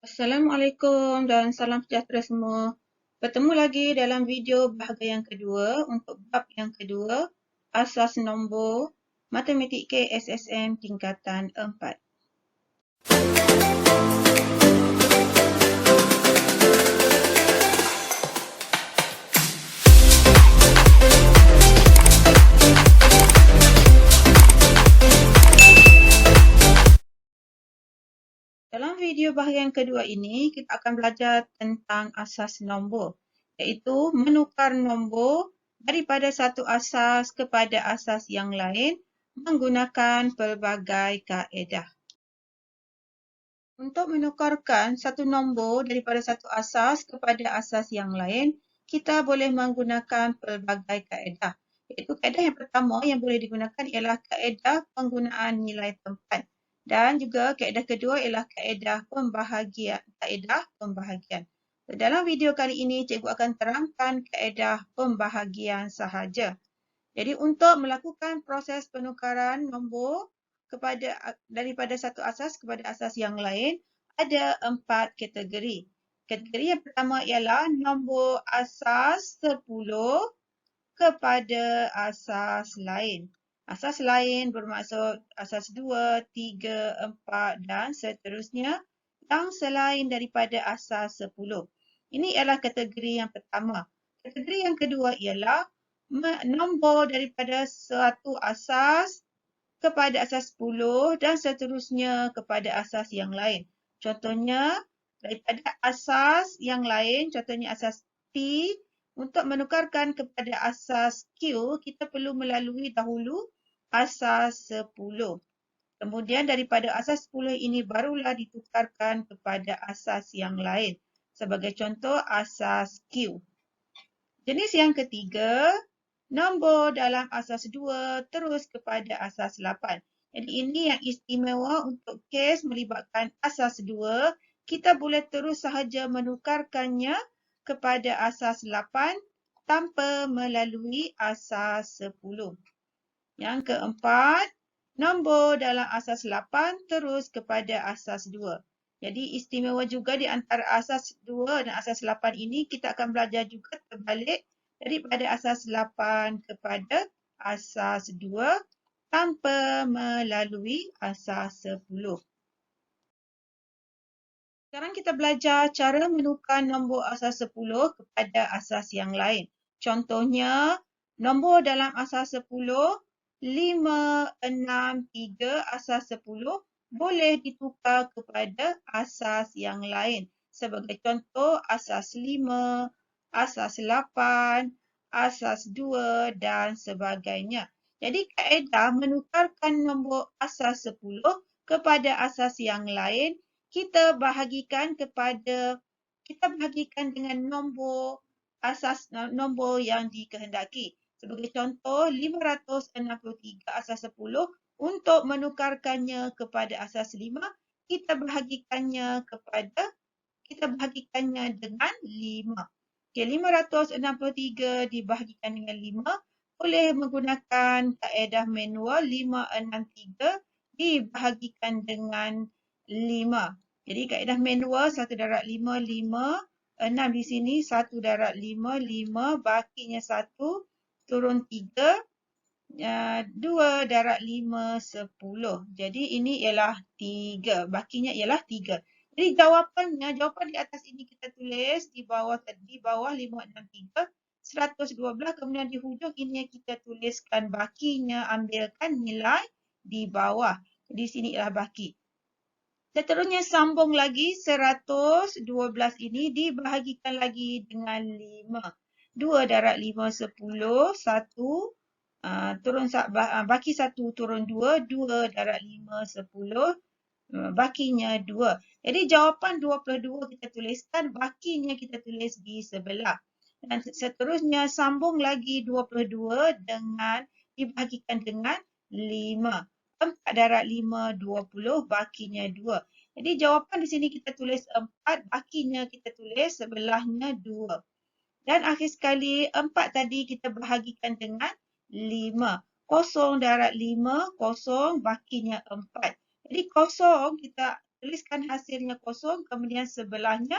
Assalamualaikum dan salam sejahtera semua. Bertemu lagi dalam video bahagian yang kedua untuk bab yang kedua, Asas Nombor Matematik KSSM tingkatan 4. Dalam video bahagian kedua ini, kita akan belajar tentang asas nombor, iaitu menukar nombor daripada satu asas kepada asas yang lain menggunakan pelbagai kaedah. Untuk menukarkan satu nombor daripada satu asas kepada asas yang lain, kita boleh menggunakan pelbagai kaedah. Iaitu kaedah yang pertama yang boleh digunakan ialah kaedah penggunaan nilai tempat. Dan juga kaedah kedua ialah kaedah pembahagian. Dalam video kali ini, cikgu akan terangkan kaedah pembahagian sahaja. Jadi untuk melakukan proses penukaran nombor daripada satu asas kepada asas yang lain, ada 4 kategori. Kategori yang pertama ialah nombor asas 10 kepada asas lain. Asas lain bermaksud asas 2, 3, 4 dan seterusnya yang selain daripada asas 10. Ini ialah kategori yang pertama. Kategori yang kedua ialah nombor daripada suatu asas kepada asas 10 dan seterusnya kepada asas yang lain. Contohnya, daripada asas yang lain, contohnya asas P, untuk menukarkan kepada asas Q, kita perlu melalui dahulu asas 10. Kemudian daripada asas 10 ini barulah ditukarkan kepada asas yang lain. Sebagai contoh, asas Q. Jenis yang ketiga, nombor dalam asas 2 terus kepada asas 8. Jadi ini yang istimewa untuk kes melibatkan asas 2. Kita boleh terus sahaja menukarkannya kepada asas 8 tanpa melalui asas 10. Yang keempat, nombor dalam asas 8 terus kepada asas 2. Jadi istimewa juga di antara asas 2 dan asas 8 ini, kita akan belajar juga terbalik daripada asas 8 kepada asas 2 tanpa melalui asas 10. Sekarang kita belajar cara menukar nombor asas 10 kepada asas yang lain. Contohnya, nombor dalam asas 10, 5, 6, 3, asas 10 boleh ditukar kepada asas yang lain. Sebagai contoh, asas 5, asas 8, asas 2 dan sebagainya. Jadi, kaedah menukarkan nombor asas 10 kepada asas yang lain, kita bahagikan dengan nombor yang dikehendaki. Sebagai contoh, 563 asas 10, untuk menukarkannya kepada asas 5, kita bahagikannya dengan 5. Okey, 563 dibahagikan dengan 5 boleh menggunakan kaedah manual 563 dibahagikan dengan 5. Jadi kaedah manual 1/5, 5, 6 di sini 1/5, 5, bakinya 1, turun 3, 2/5, 10. Jadi ini ialah 3, bakinya ialah 3. Jadi jawapan di atas ini kita tulis di bawah 563, 112, kemudian di hujung ini kita tuliskan bakinya, ambilkan nilai di bawah. Di sini ialah baki. Seterusnya sambung lagi 112 ini dibahagikan lagi dengan 5. 2/5, 10, 1, baki 1 turun 2, 2/5, 10, bakinya 2. Jadi jawapan 22 kita tuliskan, bakinya kita tulis di sebelah. Dan seterusnya sambung lagi 22 dengan dibahagikan dengan 5. 4/5, 20, bakinya 2. Jadi jawapan di sini kita tulis 4, bakinya kita tulis sebelahnya 2. Dan akhir sekali, 4 tadi kita bahagikan dengan 5. 0/5, 0, bakinya 4. Jadi 0 kita tuliskan hasilnya kosong, kemudian sebelahnya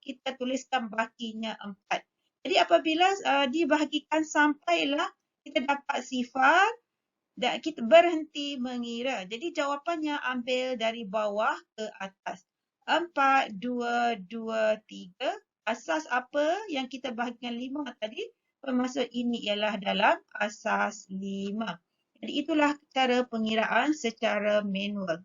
kita tuliskan bakinya 4. Jadi apabila dibahagikan sampailah kita dapat sifar dan kita berhenti mengira. Jadi jawapannya ambil dari bawah ke atas. 4, 2, 2, 3. Asas apa yang kita bahagikan 5 tadi? Bermaksud ini ialah dalam asas 5. Jadi itulah cara pengiraan secara manual.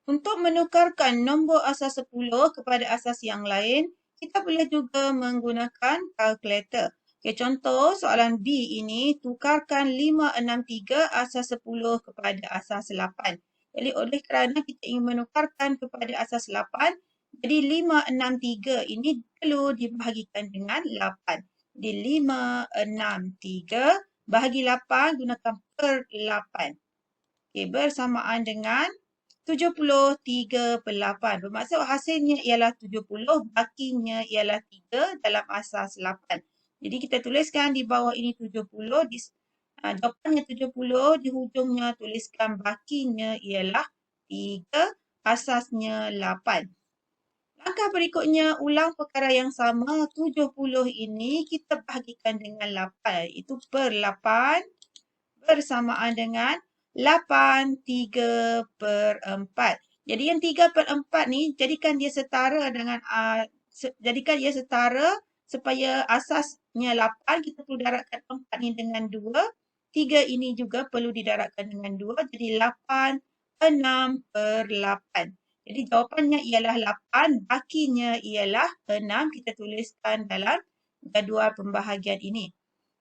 Untuk menukarkan nombor asas 10 kepada asas yang lain, kita boleh juga menggunakan kalkulator. Okay, contoh soalan B ini, tukarkan 563 asas 10 kepada asas 8. Jadi oleh kerana kita ingin menukarkan kepada asas 8, jadi 563 ini perlu dibahagikan dengan 8. Jadi 563 bahagi 8 gunakan per 8. Okay, bersamaan dengan 73/8. Bermaksud hasilnya ialah 70, bakinya ialah 3 dalam asas 8. Jadi kita tuliskan di bawah ini 70, jawapannya 70, di hujungnya tuliskan bakinya ialah 3, asasnya 8. Langkah berikutnya, ulang perkara yang sama, 70 ini kita bahagikan dengan 8, iaitu per 8 bersamaan dengan 8, 3/4. Jadi yang 3/4 ni jadikan dia setara dengan jadikan dia setara supaya asasnya 8, kita perlu darabkan 4 ni dengan 2. 3 ini juga perlu didarabkan dengan 2. Jadi 8, 6/8. Jadi jawapannya ialah 8, bakinya ialah 6. Kita tuliskan dalam jadual pembahagian ini.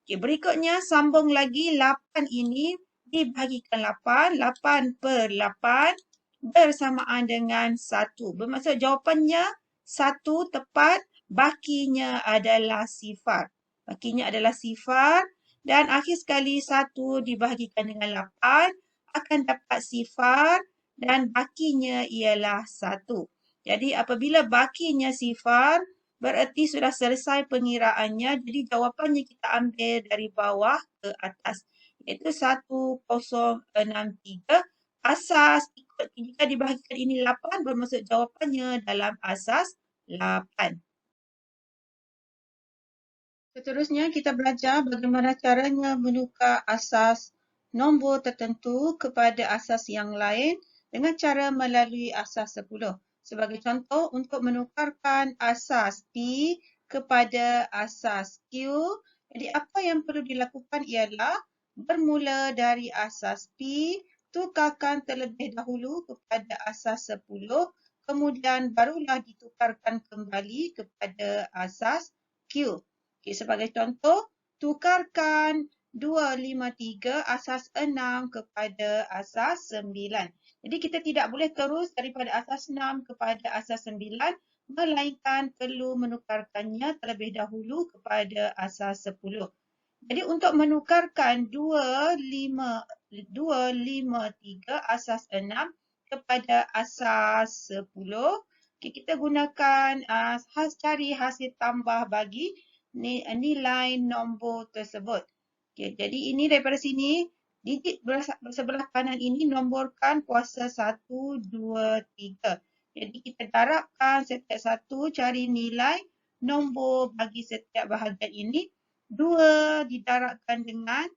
Okay, berikutnya sambung lagi 8 ini dibahagikan 8. 8/8 bersamaan dengan 1. Bermaksud jawapannya 1 tepat, bakinya adalah sifar. Bakinya adalah sifar dan akhir sekali 1 dibahagikan dengan 8 akan dapat sifar dan bakinya ialah 1. Jadi apabila bakinya sifar, bererti sudah selesai pengiraannya. Jadi jawapannya kita ambil dari bawah ke atas. Iaitu 1063. Asas, jika dibahagikan ini 8, bermaksud jawapannya dalam asas 8. Seterusnya kita belajar bagaimana caranya menukar asas nombor tertentu kepada asas yang lain dengan cara melalui asas 10. Sebagai contoh, untuk menukarkan asas P kepada asas Q, jadi apa yang perlu dilakukan ialah bermula dari asas P, tukarkan terlebih dahulu kepada asas 10, kemudian barulah ditukarkan kembali kepada asas Q. Okay, sebagai contoh, tukarkan 253 asas 6 kepada asas 9. Jadi kita tidak boleh terus daripada asas 6 kepada asas 9, melainkan perlu menukarkannya terlebih dahulu kepada asas 10. Jadi untuk menukarkan 253 asas 6 kepada asas 10, kita gunakan cari hasil tambah bagi nilai nombor tersebut. Okay, jadi ini daripada sini, digit sebelah kanan ini nomborkan kuasa 1, 2, 3. Jadi kita darabkan setiap satu, cari nilai nombor bagi setiap bahagian ini. 2 didarabkan dengan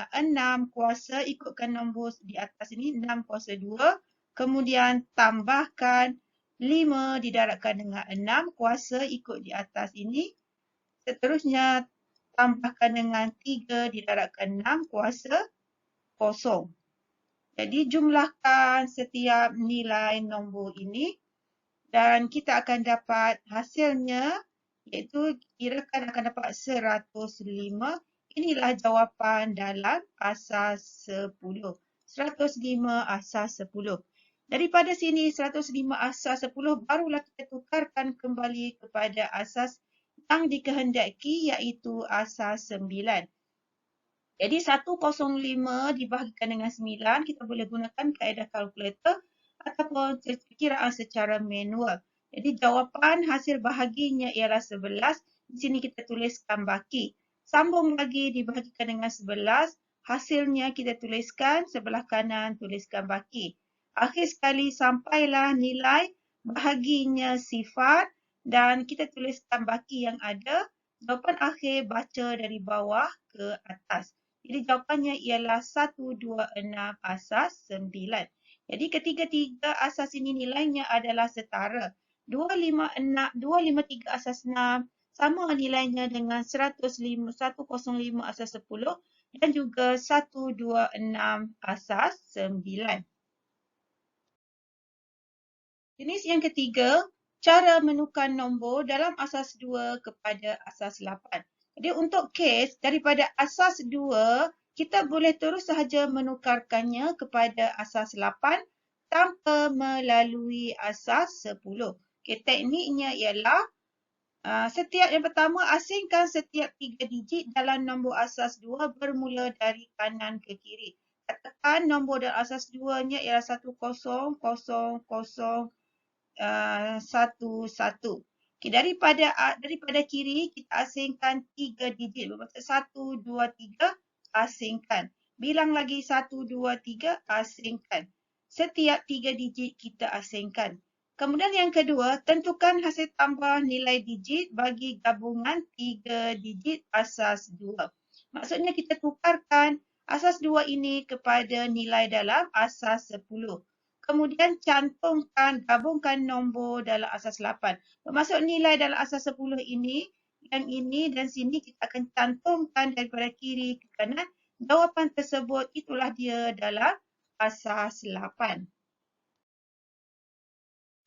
6 kuasa, ikutkan nombor di atas ini, 6 kuasa 2. Kemudian tambahkan 5 didarabkan dengan 6 kuasa, ikut di atas ini. Seterusnya tambahkan dengan 3 didarabkan 6 kuasa kosong. Jadi jumlahkan setiap nilai nombor ini dan kita akan dapat hasilnya, iaitu kirakan akan dapat 105. Inilah jawapan dalam asas 10. 105 asas 10. Daripada sini 105 asas 10 barulah kita tukarkan kembali kepada asas yang dikehendaki, iaitu asas 9. Jadi 105 dibahagikan dengan 9, kita boleh gunakan kaedah kalkulator ataupun perkiraan secara manual. Jadi jawapan hasil bahaginya ialah 11. Di sini kita tuliskan baki. Sambung lagi dibahagikan dengan 11. hasilnya kita tuliskan sebelah kanan, tuliskan baki. Akhir sekali sampailah nilai bahaginya sifar dan kita tuliskan baki yang ada. Jawapan akhir baca dari bawah ke atas. Jadi jawapannya ialah 126 asas 9. Jadi ketiga-tiga asas ini nilainya adalah setara. 253 asas 6 sama nilainya dengan 105 asas 10 dan juga 126 asas 9. Jenis yang ketiga, cara menukar nombor dalam asas 2 kepada asas 8. Jadi untuk kes daripada asas 2, kita boleh terus sahaja menukarkannya kepada asas 8 tanpa melalui asas 10. Okay, tekniknya ialah yang pertama, asingkan setiap 3 digit dalam nombor asas 2 bermula dari kanan ke kiri. Katakan nombor dalam asas 2-nya ialah 100011. Okay, daripada kiri, kita asingkan 3 digit. Bermaksud 1, 2, 3, asingkan. Bilang lagi 1, 2, 3, asingkan. Setiap 3 digit kita asingkan. Kemudian yang kedua, tentukan hasil tambah nilai digit bagi gabungan 3 digit asas 2. Maksudnya kita tukarkan asas 2 ini kepada nilai dalam asas 10. Kemudian gabungkan nombor dalam asas 8. Bermaksud nilai dalam asas 10 ini, yang ini dan sini kita akan cantumkan daripada kiri ke kanan. Jawapan tersebut itulah dia dalam asas 8.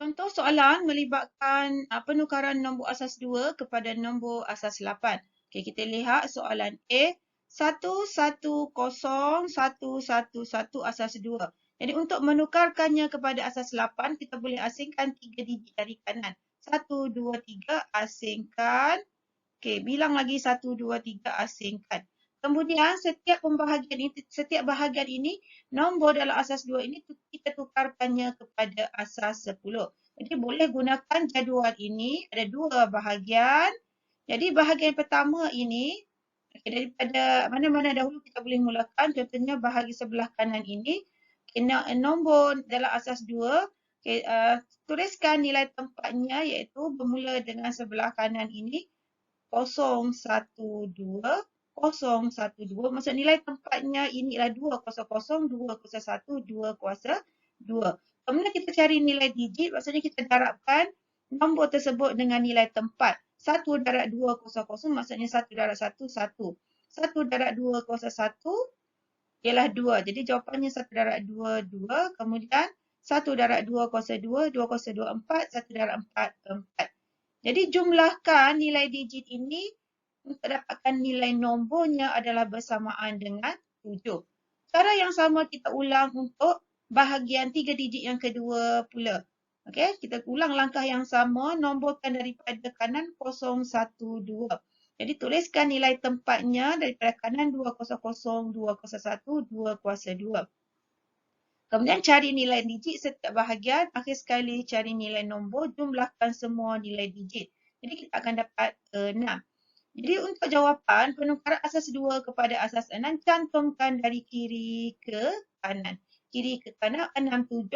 Contoh soalan melibatkan penukaran nombor asas 2 kepada nombor asas 8. Okay, kita lihat soalan A. 1101111 asas 2. Jadi untuk menukarkannya kepada asas 8, kita boleh asingkan 3 digit dari kanan. 1, 2, 3, asingkan. Okay, bilang lagi 1, 2, 3, asingkan. Kemudian setiap bahagian ini, nombor dalam asas 2 ini kita tukarkannya kepada asas 10. Jadi boleh gunakan jadual ini, ada 2 bahagian. Jadi bahagian pertama ini, daripada mana-mana dahulu kita boleh mulakan. Contohnya bahagian sebelah kanan ini, nombor dalam asas 2, tuliskan nilai tempatnya iaitu bermula dengan sebelah kanan ini, 012. Maksud nilai tempatnya ini adalah 200, 201, 202. Kemudian kita cari nilai digit, maksudnya kita darabkan nombor tersebut dengan nilai tempat. 1 darab 200 maksudnya 1 darab 1, 1. 1 darab 201 ialah 2. Jadi jawapannya 1 darab 2, 2. Kemudian 1 darab 202, 2024, 1 darab 4, 4. Jadi jumlahkan nilai digit ini untuk dapatkan nilai nombornya adalah bersamaan dengan 7. Cara yang sama kita ulang untuk bahagian 3 digit yang kedua pula. Okey, kita ulang langkah yang sama, nomborkan daripada kanan 012. Jadi tuliskan nilai tempatnya daripada kanan 200, 201, 202. Kemudian cari nilai digit setiap bahagian. Akhir sekali cari nilai nombor, jumlahkan semua nilai digit. Jadi kita akan dapat 6. Jadi untuk jawapan penukaran asas 2 kepada asas 6, cantumkan dari kiri ke kanan. Kiri ke kanan 67.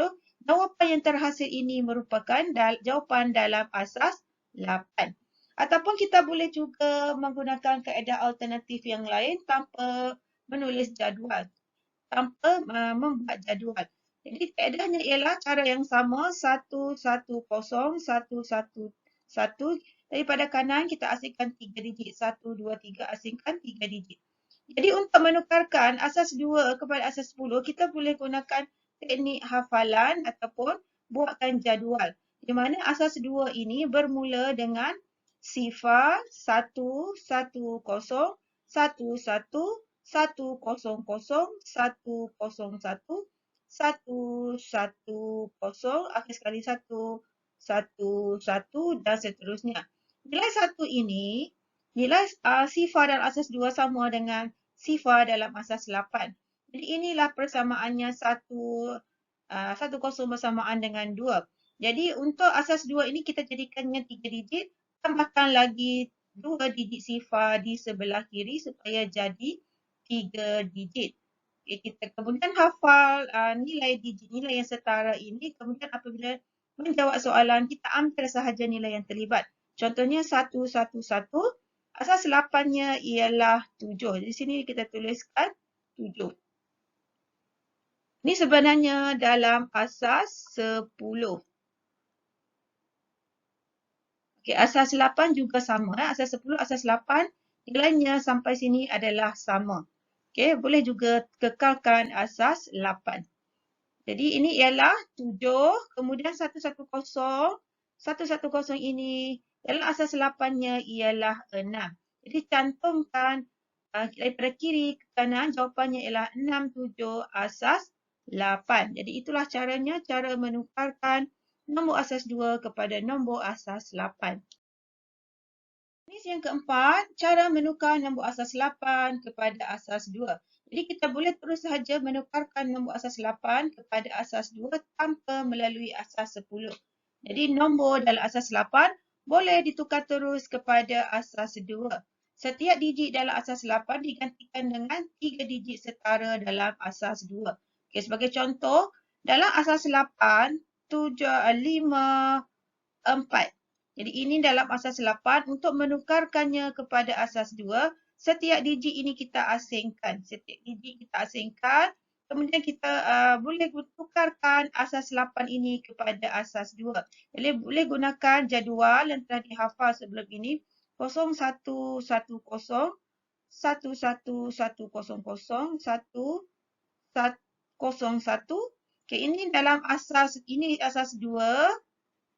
Jawapan yang terhasil ini merupakan jawapan dalam asas 8. Ataupun kita boleh juga menggunakan kaedah alternatif yang lain tanpa menulis jadual. Tanpa membuat jadual. Jadi kaedahnya ialah cara yang sama, 110, 111. Daripada kanan kita asingkan 3 digit, 1, 2, 3, asingkan 3 digit. Jadi untuk menukarkan asas 2 kepada asas 10, kita boleh gunakan teknik hafalan ataupun buatkan jadual. Di mana asas 2 ini bermula dengan sifar 1, 1, 0, 1, 1, 100, 101, 110, akhir sekali 111 dan seterusnya. Nilai 1 ini, nilai sifar dalam asas 2 sama dengan sifar dalam asas 8. Jadi inilah persamaannya 10 bersamaan dengan 2. Jadi untuk asas 2 ini kita jadikannya 3 digit, tambahkan lagi 2 digit sifar di sebelah kiri supaya jadi 3 digit. Okay, kita kemudian hafal nilai digit, nilai yang setara ini. Kemudian apabila menjawab soalan, kita ambil sahaja nilai yang terlibat. Contohnya 111, asas 8-nya ialah 7. Di sini kita tuliskan 7. Ini sebenarnya dalam asas 10. Okay, asas 8 juga sama. Asas 10, asas 8, nilainya sampai sini adalah sama. Okay, boleh juga kekalkan asas 8. Jadi ini ialah 7, kemudian 110. 110 ini dalam asas 8-nya ialah 6. Jadi cantumkan daripada kiri ke kanan, jawapannya ialah 67 asas 8. Jadi itulah caranya, cara menukarkan nombor asas 2 kepada nombor asas 8. Jenis yang keempat, cara menukar nombor asas 8 kepada asas 2. Jadi kita boleh terus sahaja menukarkan nombor asas 8 kepada asas 2 tanpa melalui asas 10. Jadi nombor dalam asas 8 boleh ditukar terus kepada asas 2. Setiap digit dalam asas 8 digantikan dengan 3 digit setara dalam asas 2. Okay, sebagai contoh, dalam asas 8, 7, 5, 4. Jadi ini dalam asas 8, untuk menukarkannya kepada asas 2, setiap digit ini kita asingkan. Setiap digit kita asingkan, kemudian kita boleh tukarkan asas 8 ini kepada asas 2. Jadi boleh gunakan jadual yang telah dihafal sebelum ini, 0110, 11100, 1101. Okay, ini dalam asas, ini asas 2.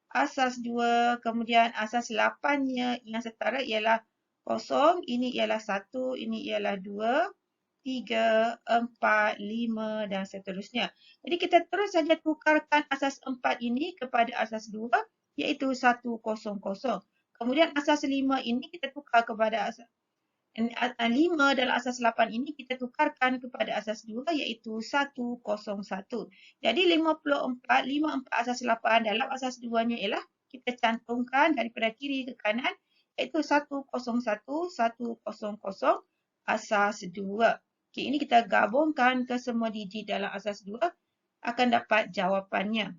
Asas 2, kemudian asas 8-nya yang setara ialah 0, ini ialah 1, ini ialah 2, 3, 4, 5 dan seterusnya. Jadi kita terus saja tukarkan asas 4 ini kepada asas 2 iaitu 100. Kemudian asas 5 ini kita tukar kepada asas 5 dalam asas 8 ini kita tukarkan kepada asas 2 iaitu 101. Jadi 54 asas 8 dalam asas 2-nya ialah kita cantumkan daripada kiri ke kanan iaitu 101, 100 asas 2. Okay, ini kita gabungkan ke semua digit dalam asas 2 akan dapat jawapannya.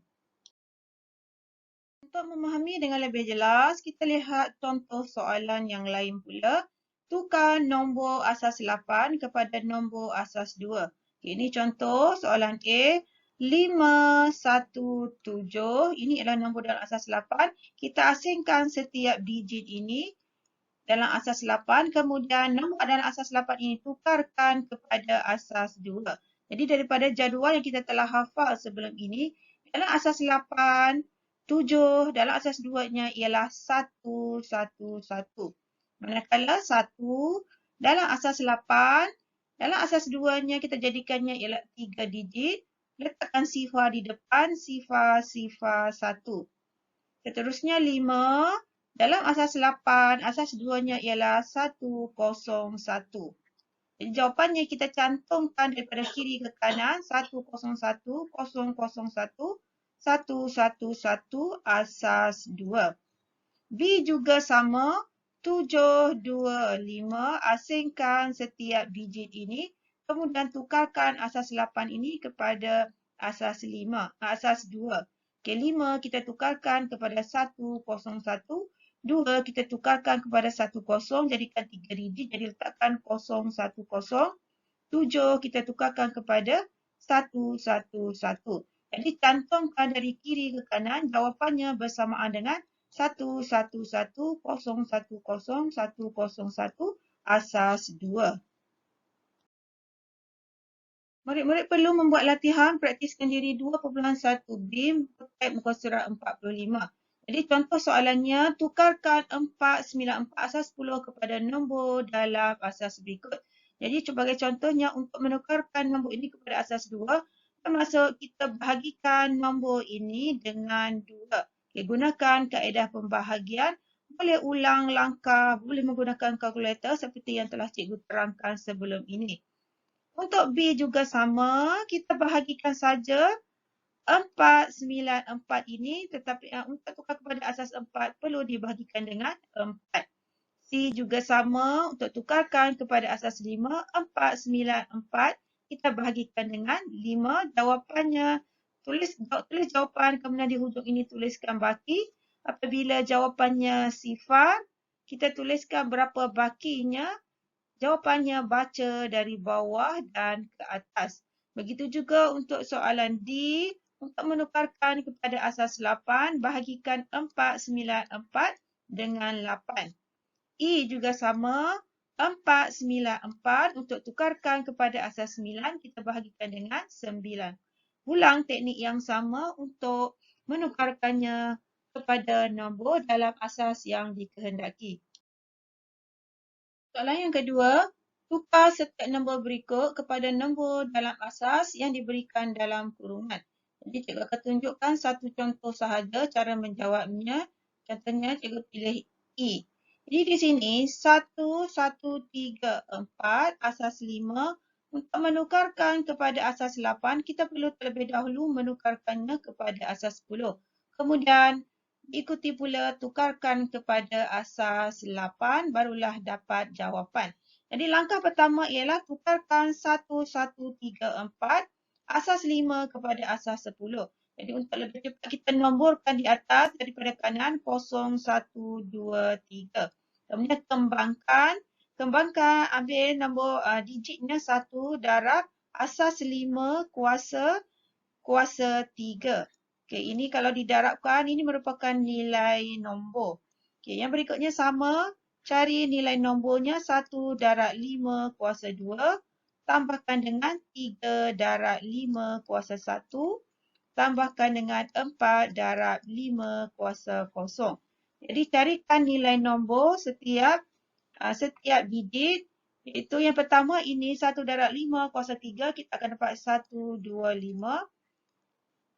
Untuk memahami dengan lebih jelas, kita lihat contoh soalan yang lain pula. Tukar nombor asas 8 kepada nombor asas 2. Ini contoh soalan A. 517. Ini adalah nombor dalam asas 8. Kita asingkan setiap digit ini dalam asas 8. Kemudian nombor dalam asas 8 ini tukarkan kepada asas 2. Jadi daripada jadual yang kita telah hafal sebelum ini, dalam asas 8, 7 dalam asas 2-nya ialah 111. Manakala 1 dalam asas 8, dalam asas 2-nya kita jadikannya ialah 3 digit. Letakkan sifar di depan, sifar 1. Seterusnya 5, dalam asas 8, asas 2-nya ialah 101. Jadi jawapannya kita cantumkan daripada kiri ke kanan, 101, 001, 111, asas 2. B juga sama, 725, asingkan setiap digit ini, kemudian tukarkan asas 8 ini kepada asas 5, asas 2. Okay, 5 kita tukarkan kepada 101, 2 kita tukarkan kepada 10, jadikan 3 digit, jadi letakkan 010. 7 kita tukarkan kepada 111. Jadi cantumkan dari kiri ke kanan, jawapannya bersamaan dengan 111, 010, 101, asas 2. Murid-murid perlu membuat latihan praktiskan diri 2.1 BIM type muka surat 45. Jadi contoh soalannya, tukarkan 494 asas 10 kepada nombor dalam asas berikut. Jadi sebagai contohnya, untuk menukarkan nombor ini kepada asas 2, termasuk kita bahagikan nombor ini dengan 2. Okay, gunakan kaedah pembahagian. Boleh ulang langkah, boleh menggunakan kalkulator seperti yang telah cikgu terangkan sebelum ini. Untuk B juga sama, kita bahagikan saja 494 ini, tetapi untuk tukar kepada asas 4 perlu dibahagikan dengan 4. C juga sama, untuk tukarkan kepada asas 5, 494, kita bahagikan dengan 5. Jawapannya, tulis jawapan, kemudian di hujung ini tuliskan baki. Apabila jawapannya sifar, kita tuliskan berapa bakinya. Jawapannya baca dari bawah dan ke atas. Begitu juga untuk soalan D, untuk menukarkan kepada asas 8, bahagikan 494 dengan 8. E juga sama, 494 untuk tukarkan kepada asas 9, kita bahagikan dengan 9. Ulang teknik yang sama untuk menukarkannya kepada nombor dalam asas yang dikehendaki. Soalan yang kedua, tukar setiap nombor berikut kepada nombor dalam asas yang diberikan dalam kurungan. Jadi cikgu akan tunjukkan satu contoh sahaja cara menjawabnya. Contohnya cikgu pilih E. Jadi di sini 1134 asas 5. Untuk menukarkan kepada asas 8, kita perlu terlebih dahulu menukarkannya kepada asas 10. Kemudian ikuti pula tukarkan kepada asas 8, barulah dapat jawapan. Jadi langkah pertama ialah tukarkan 1134 asas 5 kepada asas 10. Jadi untuk lebih cepat kita nomborkan di atas daripada kanan 0, 1, 2, 3. Kemudian kembangkan ambil nombor digitnya 1 darab asas 5 kuasa 3. Okey, ini kalau didarabkan, ini merupakan nilai nombor. Okey, yang berikutnya sama, cari nilai nombornya 1 darab 5 kuasa 2, tambahkan dengan 3 darab 5 kuasa 1, tambahkan dengan 4 darab 5 kuasa 0. Jadi carikan nilai nombor setiap digit. Iaitu yang pertama ini 1 darab 5 kuasa 3, kita akan dapat 125.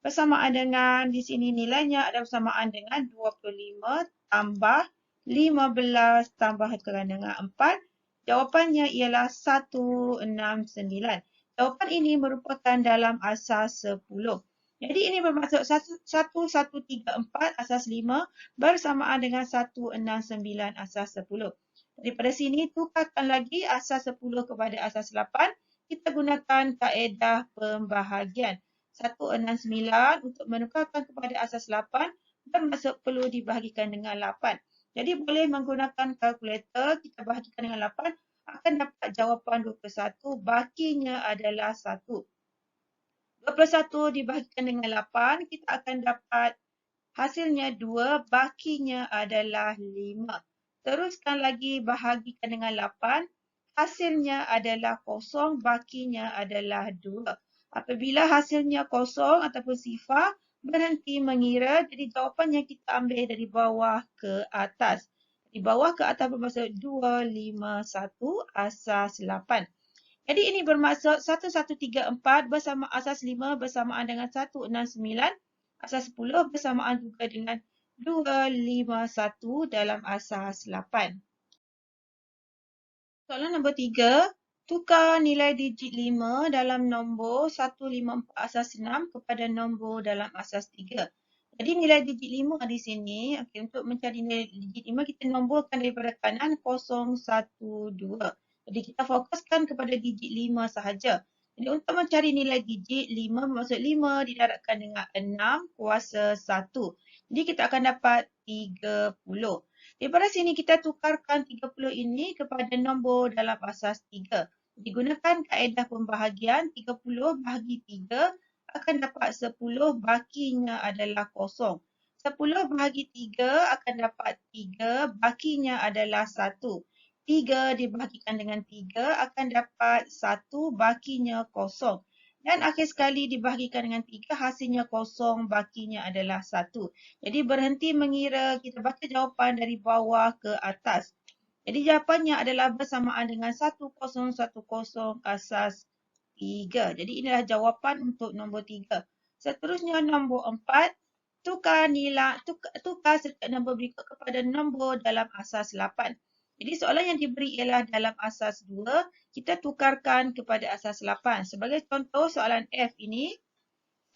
Bersamaan dengan di sini nilainya ada bersamaan dengan 25 tambah 15 tambahkan dengan 4. Jawapannya ialah 169. Jawapan ini merupakan dalam asas 10. Jadi ini bermaksud 1134 asas 5 bersamaan dengan 169 asas 10. Daripada sini tukarkan lagi asas 10 kepada asas 8. Kita gunakan kaedah pembahagian. 169 untuk menukarkan kepada asas 8 bermaksud perlu dibahagikan dengan 8. Jadi boleh menggunakan kalkulator, kita bahagikan dengan 8, akan dapat jawapan 21, bakinya adalah 1. 21 dibahagikan dengan 8, kita akan dapat hasilnya 2, bakinya adalah 5. Teruskan lagi bahagikan dengan 8, hasilnya adalah 0, bakinya adalah 2. Apabila hasilnya kosong ataupun sifar, berhenti mengira. Jadi jawapan yang kita ambil dari bawah ke atas. Di bawah ke atas bermaksud 251 asas 8. Jadi ini bermaksud 1134 bersama asas 5 bersamaan dengan 169. Asas 10 bersamaan juga dengan 251 dalam asas 8. Soalan nombor 3. Tukar nilai digit 5 dalam nombor 154 asas 6 kepada nombor dalam asas 3. Jadi nilai digit 5 di sini, okay, untuk mencari nilai digit 5, kita nomborkan daripada kanan 0, 1, 2. Jadi kita fokuskan kepada digit 5 sahaja. Jadi untuk mencari nilai digit 5, bermaksud 5 didarabkan dengan 6 kuasa 1. Jadi kita akan dapat 30. Daripada sini kita tukarkan 30 ini kepada nombor dalam asas 3. Digunakan kaedah pembahagian 30 bahagi 3 akan dapat 10, bakinya adalah 0. 10 bahagi 3 akan dapat 3, bakinya adalah 1. 3 dibahagikan dengan 3 akan dapat 1, bakinya 0. Dan akhir sekali dibahagikan dengan 3, hasilnya 0, bakinya adalah 1. Jadi berhenti mengira, kita baca jawapan dari bawah ke atas. Jadi jawapannya adalah bersamaan dengan 1010 asas 3. Jadi inilah jawapan untuk nombor 3. Seterusnya nombor 4. Tukar setiap nombor berikut kepada nombor dalam asas 8. Jadi soalan yang diberi ialah dalam asas 2, kita tukarkan kepada asas 8. Sebagai contoh soalan F ini,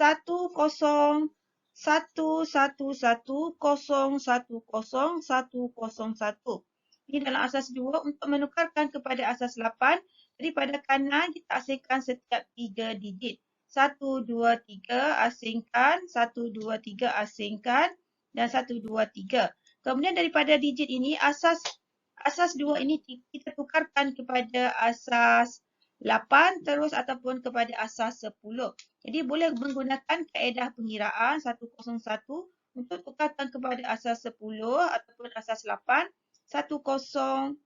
10 111 010 101. Ini dalam asas 2 untuk menukarkan kepada asas 8. Daripada kanan kita asingkan setiap 3 digit. 1, 2, 3 asingkan, 1, 2, 3 asingkan dan 1, 2, 3. Kemudian daripada digit ini asas 2 ini kita tukarkan kepada asas 8 terus ataupun kepada asas 10. Jadi boleh menggunakan kaedah pengiraan 101 untuk tukarkan kepada asas 10 ataupun asas 8. 10, 2,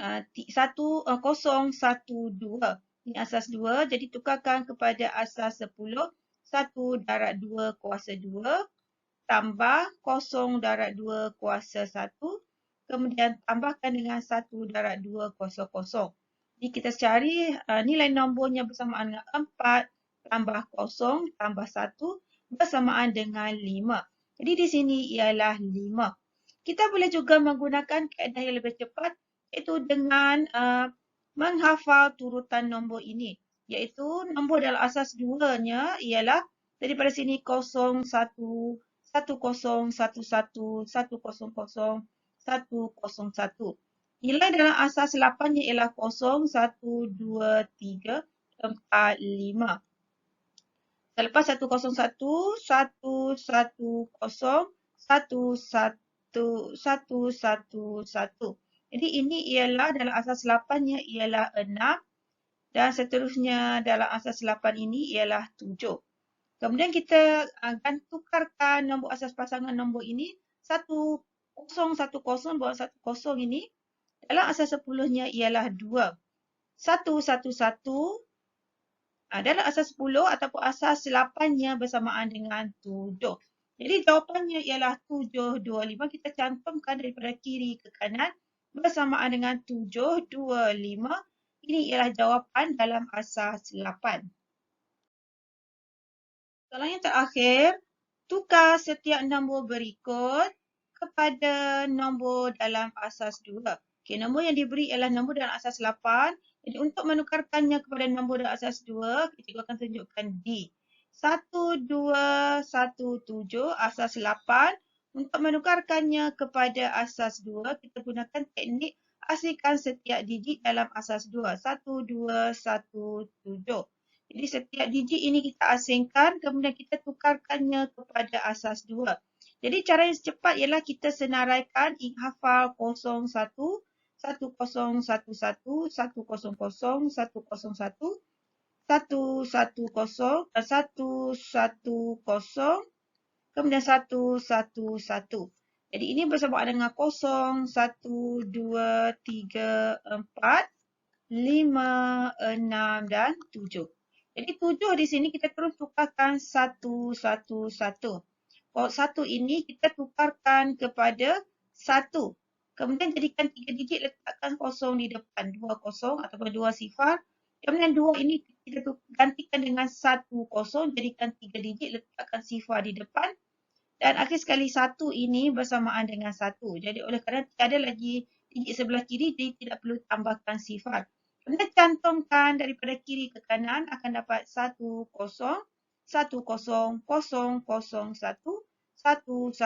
012. Ini asas 2. Jadi tukarkan kepada asas 10. 1 darab 2 kuasa 2 tambah 0 darab 2 kuasa 1. Kemudian tambahkan dengan 1 darab 2 kuasa 0. Jadi kita cari nilai nombornya bersamaan dengan 4 tambah 0 tambah 1 bersamaan dengan 5. Jadi di sini ialah 5. Kita boleh juga menggunakan kaedah yang lebih cepat iaitu dengan menghafal turutan nombor ini. Iaitu nombor dalam asas 2-nya ialah daripada sini 0, 1, 1011, 100, 101. Nilai dalam asas 8-nya ialah 0, 1, 2, 3, 4, 5. Selepas 101, 1, 1, 0, 1, 1, 1, 1. Jadi ini ialah dalam asas 8-nya ialah 6 dan seterusnya dalam asas 8 ini ialah 7. Kemudian kita akan tukarkan nombor asas pasangan nombor ini 1010 bawah 10 ini dalam asas 10-nya ialah 2. 111 dalam asas 10 ataupun asas 8-nya bersamaan dengan 7. Jadi jawapannya ialah 725. Kita cantumkan daripada kiri ke kanan bersamaan dengan 725. Ini ialah jawapan dalam asas 8. Soalan yang terakhir, tukar setiap nombor berikut kepada nombor dalam asas 2. Okey, nombor yang diberi ialah nombor dalam asas 8. Jadi untuk menukarkannya kepada nombor dalam asas 2, kita akan tunjukkan D. 1217 asas 8. Untuk menukarkannya kepada asas 2, kita gunakan teknik asingkan setiap digit dalam asas 2. 1217. Jadi setiap digit ini kita asingkan, kemudian kita tukarkannya kepada asas 2. Jadi cara yang cepat ialah kita senaraikan hafal 01, 1011, 100, 101, 110, 110, kemudian 111. Jadi ini bersamaan dengan 0, 1, 2, 3, 4, 5, 6 dan 7. Jadi 7 di sini kita terus tukarkan 1, 1, 1. Kalau 1 ini kita tukarkan kepada 1. Kemudian jadikan 3 digit letakkan 0 di depan. 2 0 ataupun 2 sifar. Kemudian 2 ini kita gantikan dengan 1 0. Jadikan 3 digit letakkan sifar di depan. Dan akhir sekali 1 ini bersamaan dengan 1. Jadi oleh kerana tiada lagi digit sebelah kiri, jadi tidak perlu tambahkan sifar. Kemudian cantumkan daripada kiri ke kanan akan dapat 1, 0, 1, 0, 0, 0, 1, 1, 1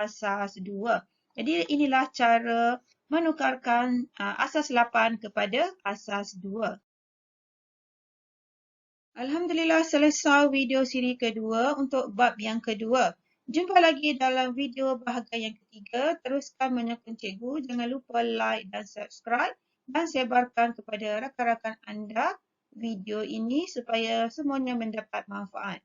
asas 2. Jadi inilah cara menukarkan asas 8 kepada asas 2. Alhamdulillah selesai video siri kedua untuk bab yang kedua. Jumpa lagi dalam video bahagian yang ketiga. Teruskan menyokong cikgu. Jangan lupa like dan subscribe. Dan sebarkan kepada rakan-rakan anda video ini supaya semuanya mendapat manfaat.